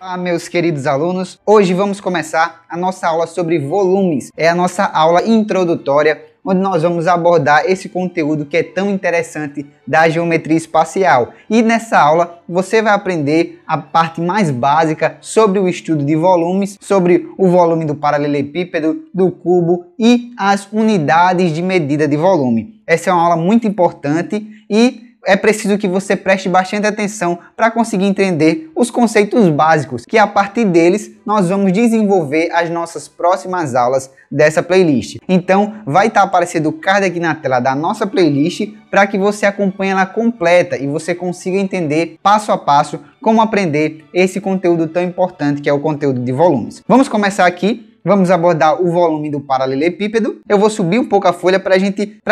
Olá, meus queridos alunos, hoje vamos começar a nossa aula sobre volumes. É a nossa aula introdutória, onde nós vamos abordar esse conteúdo que é tão interessante da geometria espacial. E nessa aula você vai aprender a parte mais básica sobre o estudo de volumes, sobre o volume do paralelepípedo, do cubo e as unidades de medida de volume. Essa é uma aula muito importante e é preciso que você preste bastante atenção para conseguir entender os conceitos básicos, que a partir deles nós vamos desenvolver as nossas próximas aulas dessa playlist. Então vai estar aparecendo o card aqui na tela da nossa playlist para que você acompanhe ela completa e você consiga entender passo a passo como aprender esse conteúdo tão importante que é o conteúdo de volumes. Vamos começar aqui. Vamos abordar o volume do paralelepípedo. Eu vou subir um pouco a folha para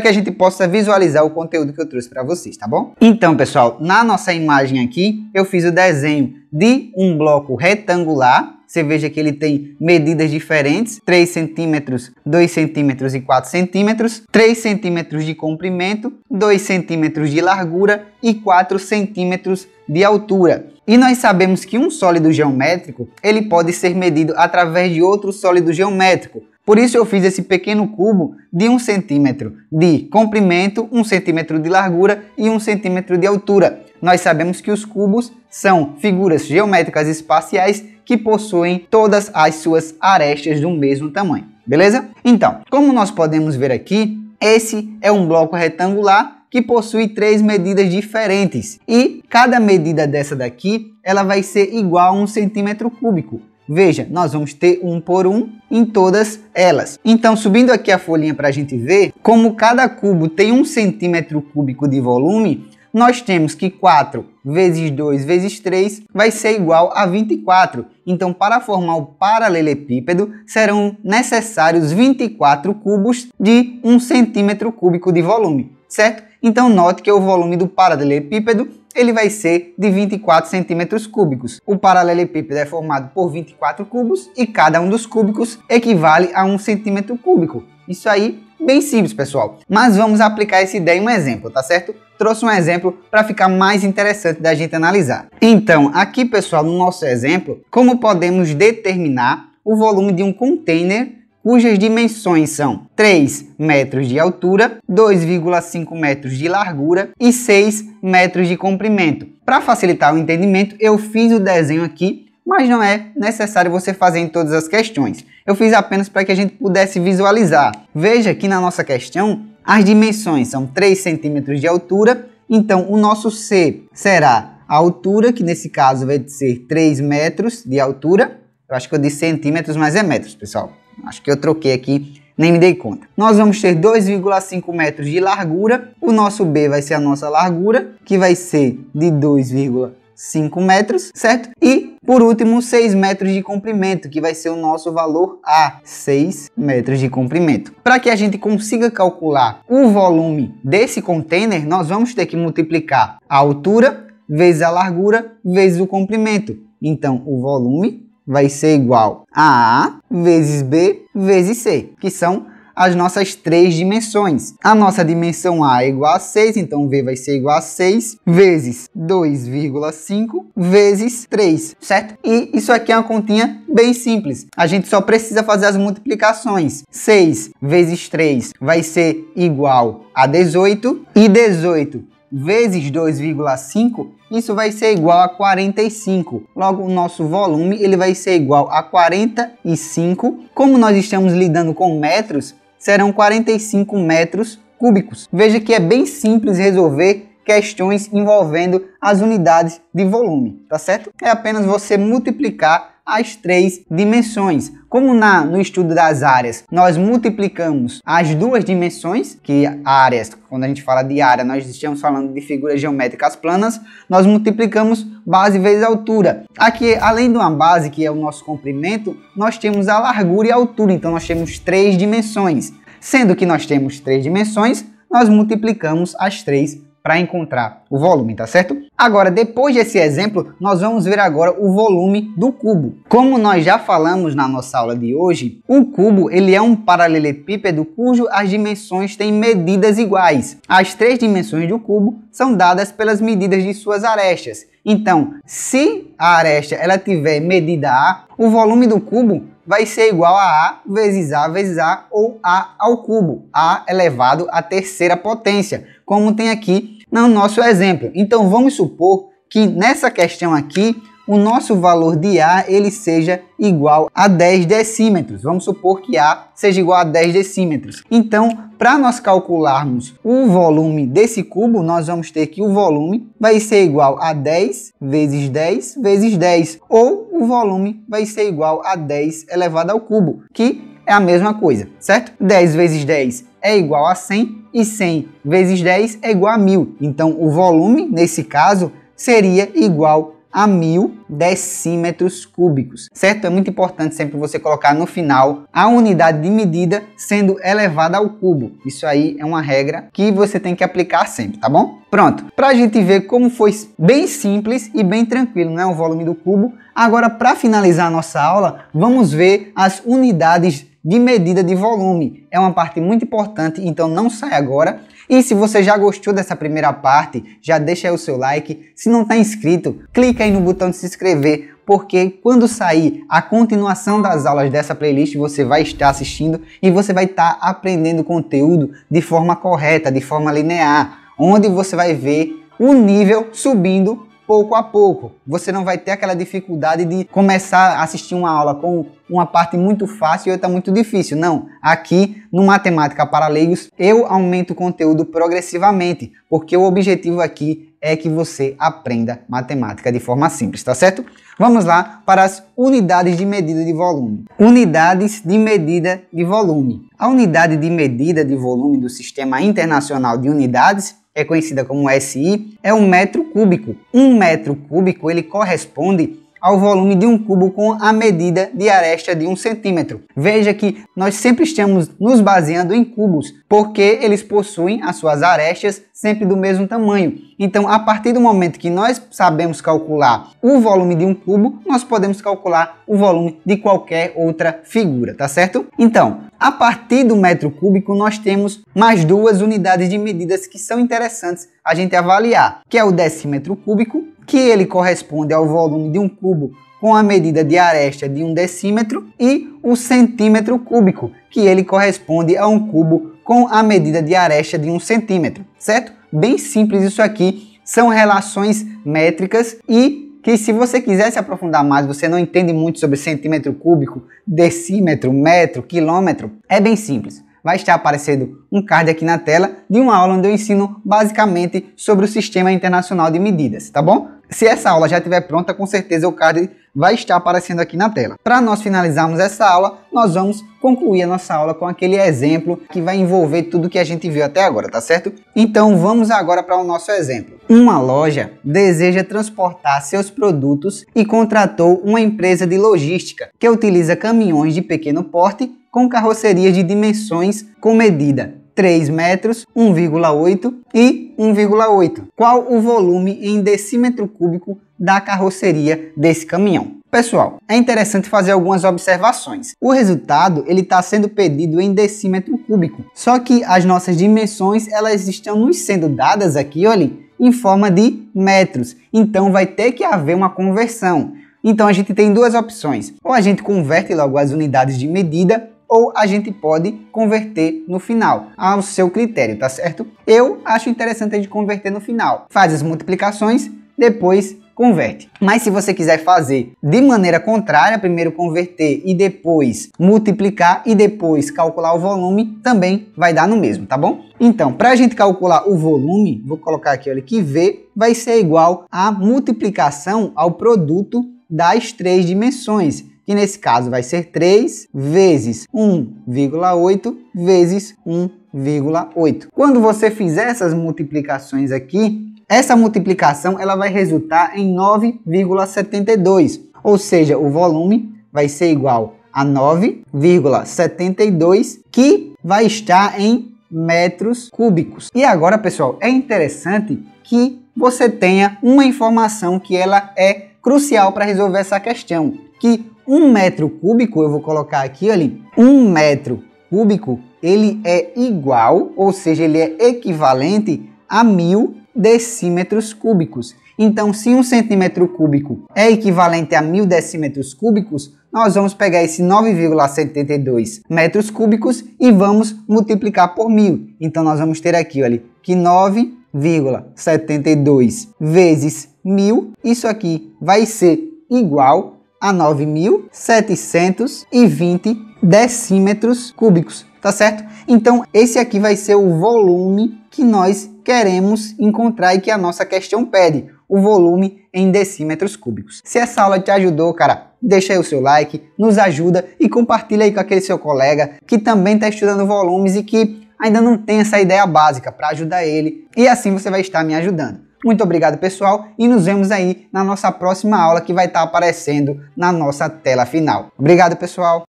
que a gente possa visualizar o conteúdo que eu trouxe para vocês, tá bom? Então, pessoal, na nossa imagem aqui, eu fiz o desenho de um bloco retangular. Você veja que ele tem medidas diferentes, 3 centímetros, 2 centímetros e 4 centímetros, 3 centímetros de comprimento, 2 centímetros de largura e 4 centímetros de altura. E nós sabemos que um sólido geométrico ele pode ser medido através de outro sólido geométrico. Por isso eu fiz esse pequeno cubo de 1 centímetro de comprimento, 1 centímetro de largura e 1 centímetro de altura. Nós sabemos que os cubos são figuras geométricas espaciais que possuem todas as suas arestas do mesmo tamanho, beleza? Então, como nós podemos ver aqui, esse é um bloco retangular que possui 3 medidas diferentes e cada medida dessa daqui ela vai ser igual a 1 centímetro cúbico. Veja, nós vamos ter 1 por 1 em todas elas. Então, subindo aqui a folhinha para a gente ver, como cada cubo tem 1 centímetro cúbico de volume, nós temos que 4 vezes 2 vezes 3 vai ser igual a 24. Então, para formar o paralelepípedo, serão necessários 24 cubos de 1 centímetro cúbico de volume, certo? Então, note que o volume do paralelepípedo ele vai ser de 24 centímetros cúbicos. O paralelepípedo é formado por 24 cubos e cada um dos cúbicos equivale a 1 centímetro cúbico. Isso aí, bem simples, pessoal. Mas vamos aplicar essa ideia em um exemplo, tá certo? Trouxe um exemplo para ficar mais interessante da gente analisar. Então, aqui, pessoal, no nosso exemplo, como podemos determinar o volume de um container cujas dimensões são 3 metros de altura, 2,5 metros de largura e 6 metros de comprimento. Para facilitar o entendimento, eu fiz o desenho aqui, mas não é necessário você fazer em todas as questões. Eu fiz apenas para que a gente pudesse visualizar. Veja que na nossa questão, as dimensões são 3 centímetros de altura, então o nosso C será a altura, que nesse caso vai ser 3 metros de altura. Eu acho que eu disse centímetros, mas é metros, pessoal. Acho que eu troquei aqui, nem me dei conta. Nós vamos ter 2,5 metros de largura. O nosso B vai ser a nossa largura, que vai ser de 2,5 metros, certo? E, por último, 6 metros de comprimento, que vai ser o nosso valor A, 6 metros de comprimento. Para que a gente consiga calcular o volume desse container, nós vamos ter que multiplicar a altura vezes a largura vezes o comprimento. Então, o volume vai ser igual a A vezes B vezes C, que são as nossas 3 dimensões. A nossa dimensão A é igual a 6, então V vai ser igual a 6 vezes 2,5 vezes 3, certo? E isso aqui é uma continha bem simples. A gente só precisa fazer as multiplicações. 6 vezes 3 vai ser igual a 18 e 18 vezes 2,5, isso vai ser igual a 45. Logo, o nosso volume ele vai ser igual a 45. Como nós estamos lidando com metros, serão 45 metros cúbicos. Veja que é bem simples resolver questões envolvendo as unidades de volume, tá certo? É apenas você multiplicar as 3 dimensões. Como no estudo das áreas, nós multiplicamos as 2 dimensões, que áreas, quando a gente fala de área, nós estamos falando de figuras geométricas planas, nós multiplicamos base vezes altura. Aqui, além de uma base, que é o nosso comprimento, nós temos a largura e a altura, então nós temos 3 dimensões. Sendo que nós temos 3 dimensões, nós multiplicamos as 3 para encontrar o volume, tá certo? Agora, depois desse exemplo, nós vamos ver agora o volume do cubo. Como nós já falamos na nossa aula de hoje, o cubo ele é um paralelepípedo cujo as dimensões têm medidas iguais. As três dimensões do cubo são dadas pelas medidas de suas arestas. Então, se a aresta ela tiver medida A, o volume do cubo vai ser igual a A vezes A ou A ao cubo, A elevado à terceira potência, como tem aqui no nosso exemplo. Então vamos supor que nessa questão aqui, o nosso valor de A ele seja igual a 10 decímetros. Vamos supor que A seja igual a 10 decímetros. Então, para nós calcularmos o volume desse cubo, nós vamos ter que o volume vai ser igual a 10 vezes 10 vezes 10. Ou o volume vai ser igual a 10 elevado ao cubo, que é a mesma coisa, certo? 10 vezes 10 é igual a 100 e 100 vezes 10 é igual a 1000. Então, o volume, nesse caso, seria igual a 1000 decímetros cúbicos, certo? É muito importante sempre você colocar no final a unidade de medida sendo elevada ao cubo. Isso aí é uma regra que você tem que aplicar sempre, tá bom? Pronto, para a gente ver como foi bem simples e bem tranquilo, né? O volume do cubo. Agora, para finalizar a nossa aula, vamos ver as unidades de medida de volume. É uma parte muito importante, então não sai agora. E se você já gostou dessa primeira parte, já deixa aí o seu like. Se não está inscrito, clica aí no botão de se inscrever, porque quando sair a continuação das aulas dessa playlist, você vai estar assistindo e você vai estar aprendendo conteúdo de forma correta, de forma linear, onde você vai ver o nível subindo pouco a pouco. Você não vai ter aquela dificuldade de começar a assistir uma aula com uma parte muito fácil e outra muito difícil. Não, aqui no Matemática para Leigos eu aumento o conteúdo progressivamente, porque o objetivo aqui é que você aprenda matemática de forma simples, tá certo? Vamos lá para as unidades de medida de volume. Unidades de medida de volume. A unidade de medida de volume do Sistema Internacional de Unidades é conhecida como SI, é um metro cúbico. Um metro cúbico ele corresponde ao volume de um cubo com a medida de aresta de 1 centímetro. Veja que nós sempre estamos nos baseando em cubos, porque eles possuem as suas arestas sempre do mesmo tamanho. Então, a partir do momento que nós sabemos calcular o volume de um cubo, nós podemos calcular o volume de qualquer outra figura, tá certo? Então, a partir do metro cúbico, nós temos mais duas unidades de medidas que são interessantes a gente avaliar, que é o decímetro cúbico, que ele corresponde ao volume de um cubo com a medida de aresta de 1 decímetro, e o centímetro cúbico, que ele corresponde a um cubo com a medida de aresta de 1 centímetro, certo? Bem simples isso aqui, são relações métricas e que se você quiser se aprofundar mais, você não entende muito sobre centímetro cúbico, decímetro, metro, quilômetro, é bem simples. Vai estar aparecendo um card aqui na tela de uma aula onde eu ensino basicamente sobre o Sistema Internacional de Medidas, tá bom? Se essa aula já estiver pronta, com certeza o card vai estar aparecendo aqui na tela. Para nós finalizarmos essa aula, nós vamos concluir a nossa aula com aquele exemplo que vai envolver tudo que a gente viu até agora, tá certo? Então vamos agora para o nosso exemplo. Uma loja deseja transportar seus produtos e contratou uma empresa de logística que utiliza caminhões de pequeno porte com carrocerias de dimensões com medida 3 metros, 1,8 e 1,8. Qual o volume em decímetro cúbico da carroceria desse caminhão? Pessoal, é interessante fazer algumas observações. O resultado ele está sendo pedido em decímetro cúbico, só que as nossas dimensões elas estão nos sendo dadas aqui, olha, em forma de metros. Então vai ter que haver uma conversão. Então a gente tem duas opções. Ou a gente converte logo as unidades de medida, ou a gente pode converter no final, ao seu critério, tá certo? Eu acho interessante a gente converter no final. Faz as multiplicações, depois converte. Mas se você quiser fazer de maneira contrária, primeiro converter e depois multiplicar e depois calcular o volume, também vai dar no mesmo, tá bom? Então, para a gente calcular o volume, vou colocar aqui, olha, que V vai ser igual à multiplicação ao produto das três dimensões, que nesse caso vai ser 3 vezes 1,8 vezes 1,8. Quando você fizer essas multiplicações aqui, essa multiplicação ela vai resultar em 9,72, ou seja, o volume vai ser igual a 9,72, que vai estar em metros cúbicos. E agora, pessoal, é interessante que você tenha uma informação que ela é crucial para resolver essa questão, que 1 metro cúbico, eu vou colocar aqui, olha, 1 metro cúbico, ele é igual, ou seja, ele é equivalente a 1000 decímetros cúbicos. Então, se 1 centímetro cúbico é equivalente a 1000 decímetros cúbicos, nós vamos pegar esse 9,72 metros cúbicos e vamos multiplicar por 1000. Então, nós vamos ter aqui, olha, que 9,72 vezes 1000, isso aqui vai ser igual a 9.720 decímetros cúbicos, tá certo? Então, esse aqui vai ser o volume que nós queremos encontrar e que a nossa questão pede, o volume em decímetros cúbicos. Se essa aula te ajudou, cara, deixa aí o seu like, nos ajuda e compartilha aí com aquele seu colega que também está estudando volumes e que ainda não tem essa ideia básica para ajudar ele, e assim você vai estar me ajudando. Muito obrigado, pessoal, e nos vemos aí na nossa próxima aula que vai estar aparecendo na nossa tela final. Obrigado, pessoal!